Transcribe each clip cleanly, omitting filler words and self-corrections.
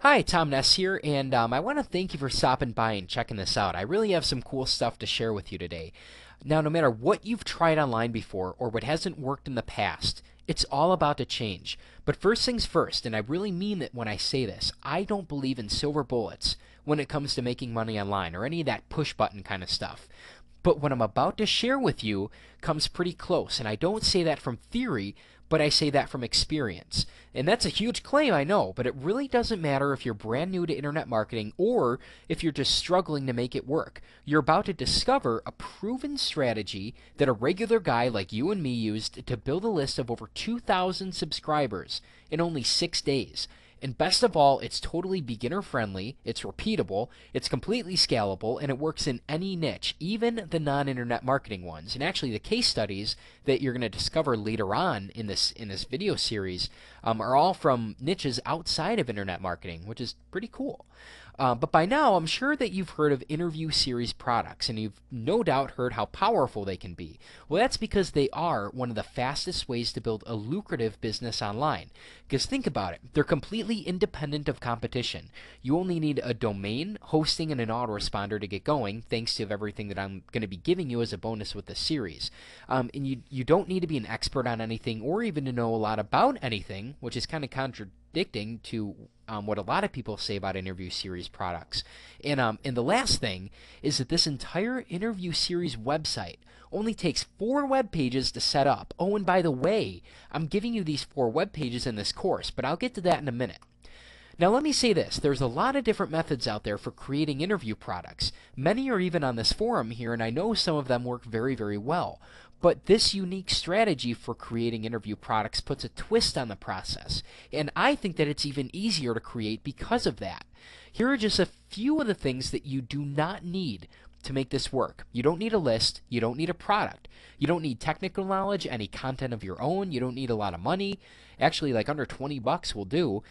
Hi, Tom Ness here, and I want to thank you for stopping by and checking this out. I really have some cool stuff to share with you today. Now, no matter what you've tried online before or what hasn't worked in the past, it's all about to change. But first things first, and I really mean that when I say this, I don't believe in silver bullets when it comes to making money online or any of that push button kind of stuff. But what I'm about to share with you comes pretty close, and I don't say that from theory, but I say that from experience. And that's a huge claim, I know, but it really doesn't matter if you're brand new to internet marketing or if you're just struggling to make it work. You're about to discover a proven strategy that a regular guy like you and me used to build a list of over 2,000 subscribers in only 6 days. And best of all, it's totally beginner friendly, it's repeatable, it's completely scalable, and it works in any niche, even the non-internet marketing ones. And actually, the case studies that you're going to discover later on in this video series are all from niches outside of internet marketing, which is pretty cool. But by now, I'm sure that you've heard of interview series products, and you've no doubt heard how powerful they can be. Well, that's because they are one of the fastest ways to build a lucrative business online. Because think about it, they're completely independent of competition. You only need a domain, hosting, and an autoresponder to get going, thanks to everything that I'm going to be giving you as a bonus with this series. And you don't need to be an expert on anything or even to know a lot about anything, which is kind of contradicting to what a lot of people say about interview series products. And the last thing is that this entire interview series website only takes 4 web pages to set up. Oh, and by the way, I'm giving you these 4 web pages in this course, but I'll get to that in a minute. Now, let me say this, there's a lot of different methods out there for creating interview products. Many are even on this forum here, and I know some of them work very, very well. But this unique strategy for creating interview products puts a twist on the process, and I think that it's even easier to create because of that. Here are just a few of the things that you do not need to make this work. You don't need a list, you don't need a product, you don't need technical knowledge, any content of your own, you don't need a lot of money. Actually, like under 20 bucks will do.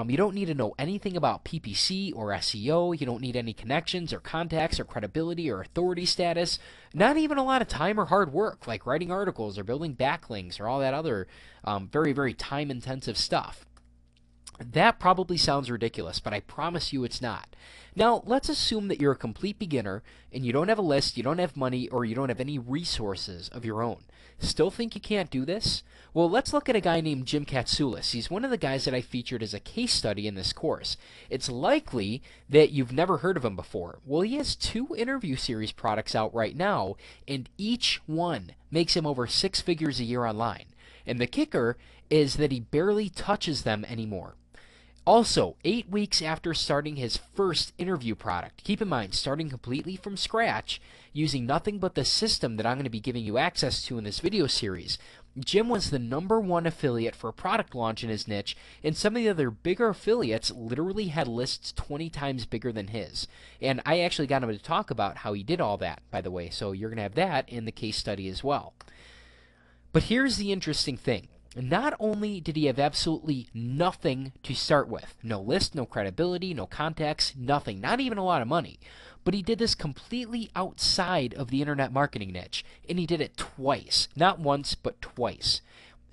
You don't need to know anything about PPC or SEO. You don't need any connections or contacts or credibility or authority status. Not even a lot of time or hard work like writing articles or building backlinks or all that other very, very time intensive stuff. That probably sounds ridiculous, but I promise you it's not. Now, let's assume that you're a complete beginner and you don't have a list, you don't have money, or you don't have any resources of your own. Still think you can't do this? Well, let's look at a guy named Jim Katsoulis. He's one of the guys that I featured as a case study in this course. It's likely that you've never heard of him before. Well, he has 2 interview series products out right now, and each one makes him over 6 figures a year online. And the kicker is that he barely touches them anymore. Also, 8 weeks after starting his first interview product, keep in mind, starting completely from scratch, using nothing but the system that I'm going to be giving you access to in this video series, Jim was the #1 affiliate for a product launch in his niche, and some of the other bigger affiliates literally had lists 20 times bigger than his. And I actually got him to talk about how he did all that, by the way, so you're going to have that in the case study as well. But here's the interesting thing. Not only did he have absolutely nothing to start with, no list, no credibility, no contacts, nothing, not even a lot of money, but he did this completely outside of the internet marketing niche, and he did it twice. Not once, but twice.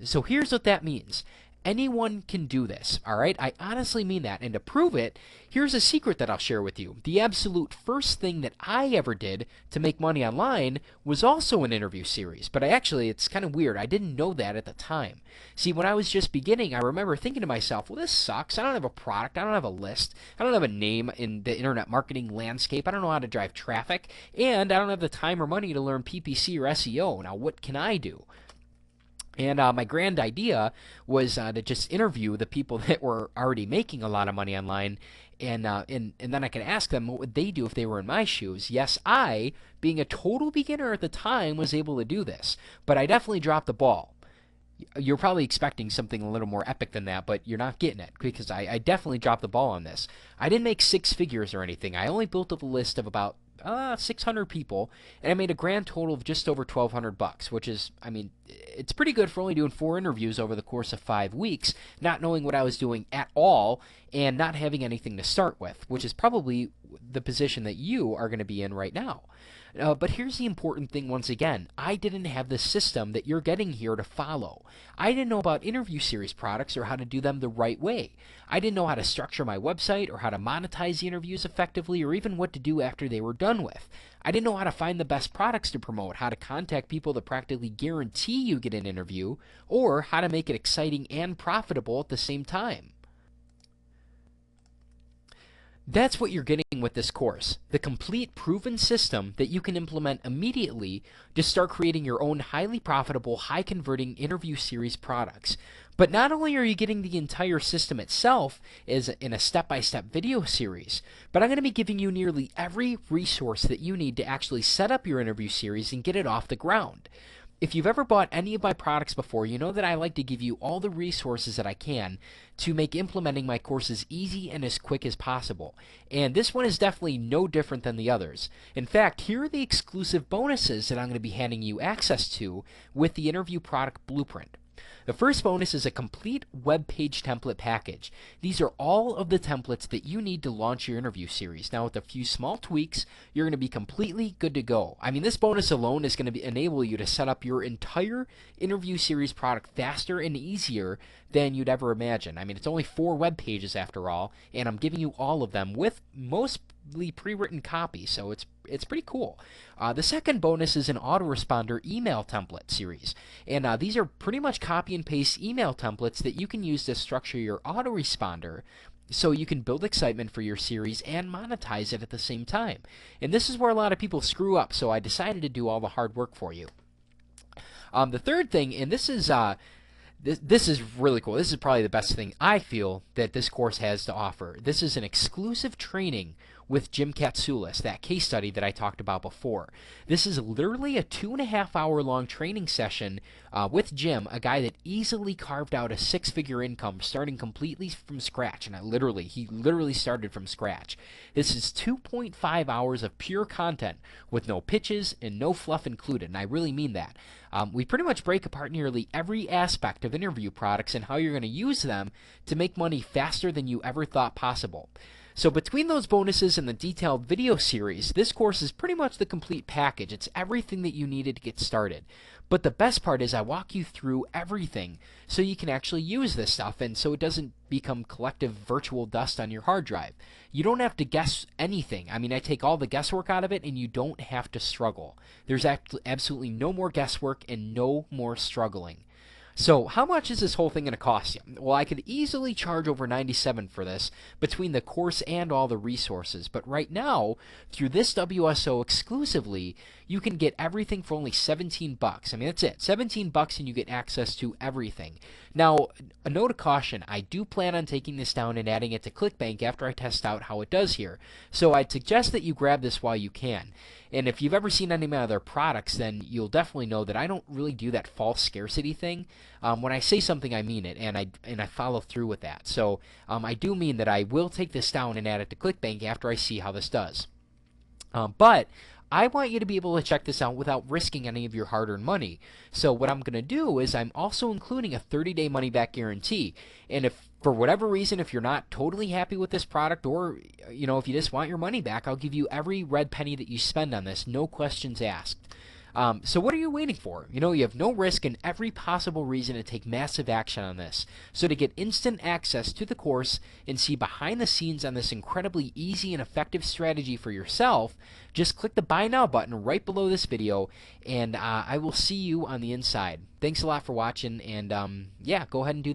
So here's what that means. Anyone can do this, all right? I honestly mean that. And to prove it, here's a secret that I'll share with you. The absolute first thing that I ever did to make money online was also an interview series. But it's kind of weird. I didn't know that at the time. See, when I was just beginning, I remember thinking to myself, well, this sucks. I don't have a product. I don't have a list. I don't have a name in the internet marketing landscape. I don't know how to drive traffic. And I don't have the time or money to learn PPC or SEO. Now, what can I do? And my grand idea was to just interview the people that were already making a lot of money online, and then I could ask them what would they do if they were in my shoes. Yes, I, being a total beginner at the time, was able to do this, but I definitely dropped the ball. You're probably expecting something a little more epic than that, but you're not getting it because I definitely dropped the ball on this. I didn't make 6 figures or anything. I only built up a list of about 600 people, and I made a grand total of just over 1,200 bucks, which is, it's pretty good for only doing 4 interviews over the course of 5 weeks, not knowing what I was doing at all, and not having anything to start with, which is probably the position that you are going to be in right now. But here's the important thing once again. I didn't have the system that you're getting here to follow. I didn't know about interview series products or how to do them the right way. I didn't know how to structure my website or how to monetize the interviews effectively or even what to do after they were done with. I didn't know how to find the best products to promote, how to contact people to practically guarantee you get an interview, or how to make it exciting and profitable at the same time. That's what you're getting with this course, the complete proven system that you can implement immediately to start creating your own highly profitable, high converting interview series products. But not only are you getting the entire system itself as in a step-by-step video series, but I'm going to be giving you nearly every resource that you need to actually set up your interview series and get it off the ground. If you've ever bought any of my products before, you know that I like to give you all the resources that I can to make implementing my courses easy and as quick as possible. And this one is definitely no different than the others. In fact, here are the exclusive bonuses that I'm going to be handing you access to with the Interview Product Blueprint. The first bonus is a complete web page template package. These are all of the templates that you need to launch your interview series. Now, with a few small tweaks, you're going to be completely good to go. I mean, this bonus alone is going to enable you to set up your entire interview series product faster and easier than you'd ever imagine. I mean, it's only 4 web pages after all, and I'm giving you all of them with mostly pre-written copy, so it's pretty cool. The second bonus is an autoresponder email template series. And these are pretty much copy and paste email templates that you can use to structure your autoresponder so you can build excitement for your series and monetize it at the same time. And this is where a lot of people screw up, so I decided to do all the hard work for you. The third thing, and this is really cool. This is probably the best thing I feel that this course has to offer. This is an exclusive training with Jim Katsoulis, that case study that I talked about before. This is literally a 2.5-hour long training session with Jim, a guy that easily carved out a 6-figure income starting completely from scratch. And he literally started from scratch. This is 2.5 hours of pure content with no pitches and no fluff included, and I really mean that. We pretty much break apart nearly every aspect of interview products and how you're going to use them to make money faster than you ever thought possible. So between those bonuses and the detailed video series, this course is pretty much the complete package. It's everything that you needed to get started. But the best part is I walk you through everything so you can actually use this stuff and so it doesn't become collective virtual dust on your hard drive. You don't have to guess anything. I mean, I take all the guesswork out of it and you don't have to struggle. There's absolutely no more guesswork and no more struggling. So how much is this whole thing going to cost you? Well, I could easily charge over $97 for this between the course and all the resources. But right now, through this WSO exclusively, you can get everything for only $17. I mean, that's it. $17 and you get access to everything. Now, a note of caution, I do plan on taking this down and adding it to ClickBank after I test out how it does here. So I'd suggest that you grab this while you can. And if you've ever seen any of my other products, then you'll definitely know that I don't really do that false scarcity thing. When I say something, I mean it, and I follow through with that. So I do mean that I will take this down and add it to ClickBank after I see how this does. But I want you to be able to check this out without risking any of your hard-earned money. So what I'm going to do is I'm also including a 30-day money-back guarantee. And if for whatever reason, if you're not totally happy with this product or, if you just want your money back, I'll give you every red penny that you spend on this, no questions asked. So what are you waiting for? You have no risk and every possible reason to take massive action on this. So to get instant access to the course and see behind the scenes on this incredibly easy and effective strategy for yourself, just click the Buy Now button right below this video, and I will see you on the inside. Thanks a lot for watching, and yeah, go ahead and do that.